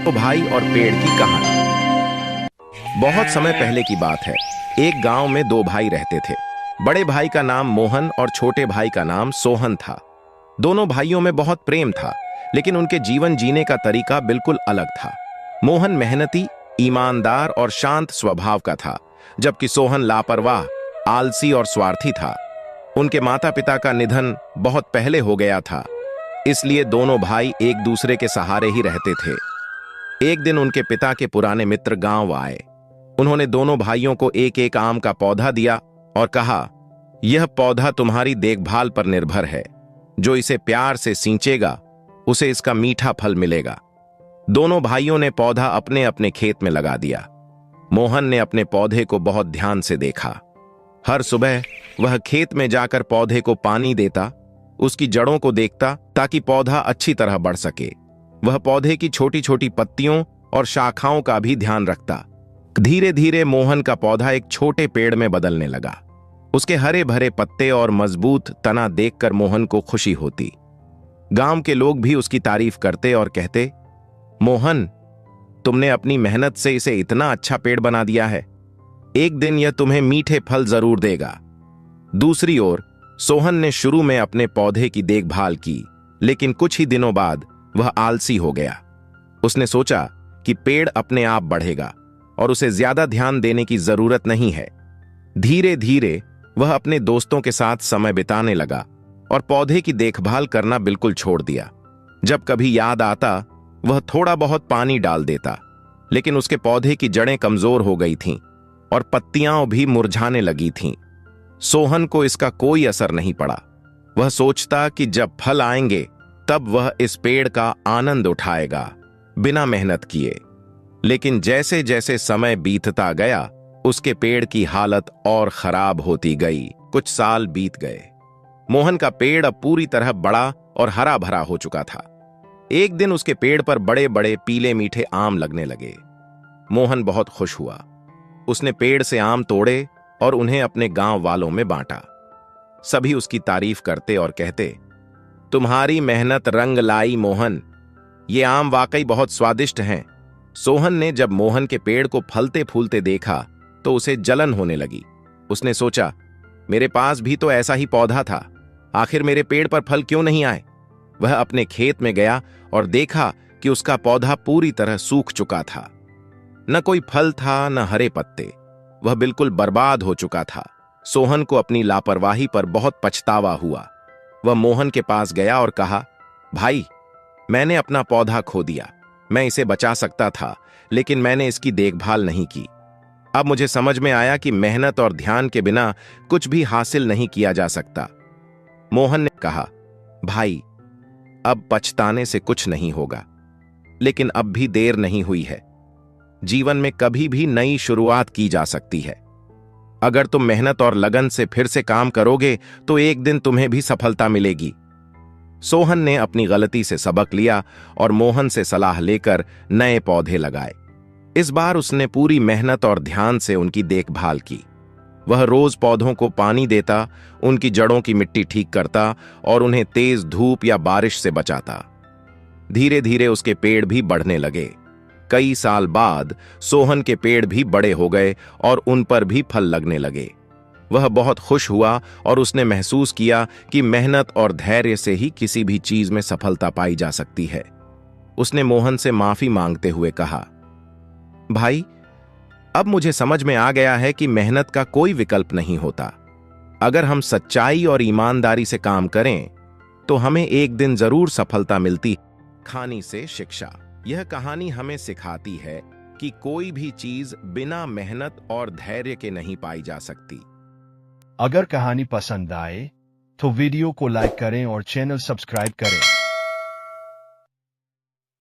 तो भाई और पेड़ की कहानी। बहुत समय पहले की बात है। एक गांव में दो भाई रहते थे। बड़े भाई का नाम मोहन और छोटे भाई का नाम सोहन था। दोनों भाइयों में बहुत प्रेम था, लेकिन उनके जीवन जीने का तरीका बिल्कुल अलग था। मोहन मेहनती, ईमानदार और शांत स्वभाव का था, जबकि सोहन लापरवाह, आलसी और स्वार्थी था। उनके माता पिता का निधन बहुत पहले हो गया था, इसलिए दोनों भाई एक दूसरे के सहारे ही रहते थे। एक दिन उनके पिता के पुराने मित्र गांव आए। उन्होंने दोनों भाइयों को एक एक आम का पौधा दिया और कहा, यह पौधा तुम्हारी देखभाल पर निर्भर है। जो इसे प्यार से सींचेगा उसे इसका मीठा फल मिलेगा। दोनों भाइयों ने पौधा अपने अपने खेत में लगा दिया। मोहन ने अपने पौधे को बहुत ध्यान से देखा। हर सुबह वह खेत में जाकर पौधे को पानी देता, उसकी जड़ों को देखता ताकि पौधा अच्छी तरह बढ़ सके। वह पौधे की छोटी छोटी पत्तियों और शाखाओं का भी ध्यान रखता। धीरे धीरे मोहन का पौधा एक छोटे पेड़ में बदलने लगा। उसके हरे भरे पत्ते और मजबूत तना देखकर मोहन को खुशी होती। गांव के लोग भी उसकी तारीफ करते और कहते, मोहन, तुमने अपनी मेहनत से इसे इतना अच्छा पेड़ बना दिया है। एक दिन यह तुम्हें मीठे फल जरूर देगा। दूसरी ओर सोहन ने शुरू में अपने पौधे की देखभाल की, लेकिन कुछ ही दिनों बाद वह आलसी हो गया। उसने सोचा कि पेड़ अपने आप बढ़ेगा और उसे ज्यादा ध्यान देने की जरूरत नहीं है। धीरे धीरे वह अपने दोस्तों के साथ समय बिताने लगा और पौधे की देखभाल करना बिल्कुल छोड़ दिया। जब कभी याद आता वह थोड़ा बहुत पानी डाल देता, लेकिन उसके पौधे की जड़ें कमजोर हो गई थीं और पत्तियां भी मुरझाने लगी थीं। सोहन को इसका कोई असर नहीं पड़ा। वह सोचता कि जब फल आएंगे तब वह इस पेड़ का आनंद उठाएगा, बिना मेहनत किए। लेकिन जैसे जैसे समय बीतता गया, उसके पेड़ की हालत और खराब होती गई। कुछ साल बीत गए। मोहन का पेड़ अब पूरी तरह बड़ा और हरा भरा हो चुका था। एक दिन उसके पेड़ पर बड़े बड़े पीले मीठे आम लगने लगे। मोहन बहुत खुश हुआ। उसने पेड़ से आम तोड़े और उन्हें अपने गांव वालों में बांटा। सभी उसकी तारीफ करते और कहते, तुम्हारी मेहनत रंग लाई मोहन, ये आम वाकई बहुत स्वादिष्ट हैं। सोहन ने जब मोहन के पेड़ को फलते फूलते देखा तो उसे जलन होने लगी। उसने सोचा, मेरे पास भी तो ऐसा ही पौधा था, आखिर मेरे पेड़ पर फल क्यों नहीं आए। वह अपने खेत में गया और देखा कि उसका पौधा पूरी तरह सूख चुका था। न कोई फल था, न हरे पत्ते। वह बिल्कुल बर्बाद हो चुका था। सोहन को अपनी लापरवाही पर बहुत पछतावा हुआ। वह मोहन के पास गया और कहा, भाई, मैंने अपना पौधा खो दिया। मैं इसे बचा सकता था, लेकिन मैंने इसकी देखभाल नहीं की। अब मुझे समझ में आया कि मेहनत और ध्यान के बिना कुछ भी हासिल नहीं किया जा सकता। मोहन ने कहा, भाई, अब पछताने से कुछ नहीं होगा, लेकिन अब भी देर नहीं हुई है। जीवन में कभी भी नई शुरुआत की जा सकती है। अगर तुम मेहनत और लगन से फिर से काम करोगे तो एक दिन तुम्हें भी सफलता मिलेगी। सोहन ने अपनी गलती से सबक लिया और मोहन से सलाह लेकर नए पौधे लगाए। इस बार उसने पूरी मेहनत और ध्यान से उनकी देखभाल की। वह रोज पौधों को पानी देता, उनकी जड़ों की मिट्टी ठीक करता और उन्हें तेज धूप या बारिश से बचाता। धीरे धीरे उसके पेड़ भी बढ़ने लगे। कई साल बाद सोहन के पेड़ भी बड़े हो गए और उन पर भी फल लगने लगे। वह बहुत खुश हुआ और उसने महसूस किया कि मेहनत और धैर्य से ही किसी भी चीज में सफलता पाई जा सकती है। उसने मोहन से माफी मांगते हुए कहा, भाई, अब मुझे समझ में आ गया है कि मेहनत का कोई विकल्प नहीं होता। अगर हम सच्चाई और ईमानदारी से काम करें तो हमें एक दिन जरूर सफलता मिलती। कहानी से शिक्षा। यह कहानी हमें सिखाती है कि कोई भी चीज बिना मेहनत और धैर्य के नहीं पाई जा सकती। अगर कहानी पसंद आए तो वीडियो को लाइक करें और चैनल सब्सक्राइब करें।